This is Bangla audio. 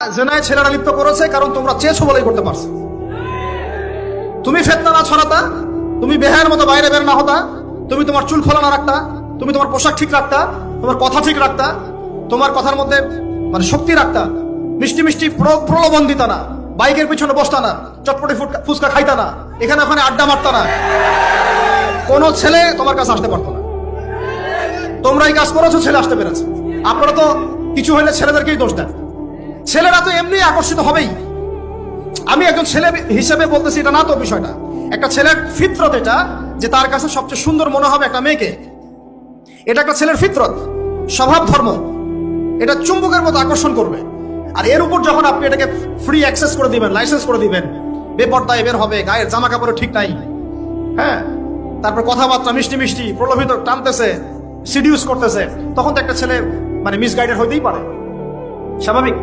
জেনায় ছেলেরা লিপ্ত করেছে কারণ তোমরা চেয়েছো বলেই করতে পারছো। তুমি ফিতনা না ছড়াতা, তুমি বেহায়ের মতো বাইরে বের না হতা, তুমি তোমার চুল খোলা না রাখতা, তুমি তোমার পোশাক ঠিক রাখতা, তোমার কথা ঠিক রাখতা, তোমার কথার মধ্যে মানে শক্তি রাখতা, মিষ্টি মিষ্টি প্রলোভন দিতা না, বাইকের পিছনে বসতা না, চটপটি ফুচকা খাইতা না, এখানে ওখানে আড্ডা মারতা না, কোনো ছেলে তোমার কাছে আসতে পারতো না। তোমরা এই কাজ করেছো, ছেলে আসতে পেরেছে। আপনারা তো কিছু হইলে ছেলেদেরকেই দোষ দেন। ছেলেরা তো এমনি আকর্ষিত হবেই। আমি একজন ছেলে হিসেবে বলতেছি এটা না তো বিষয়টা। একটা ছেলের ফিতরত এটা যে তার কাছে সবচেয়ে সুন্দর মনে হবে একটা মেয়েকে। এটা একটা ছেলের ফিতরত, স্বভাব ধর্ম, এটা চুম্বকের মতো আকর্ষণ করবে। আর এর উপর যখন আপনি এটাকে ফ্রি অ্যাক্সেস করে দিবেন, লাইসেন্স করে দিবেন, বেপর্দায় বের হবে, গায়ের জামা কাপড় ঠিক নাই, হ্যাঁ, তারপর কথাবার্তা মিষ্টি মিষ্টি প্রলোভিত টানতেছে, সিডিউস করতেছে, তখন তো একটা ছেলে মানে মিসগাইডেড হইতেই পারে, স্বাভাবিক।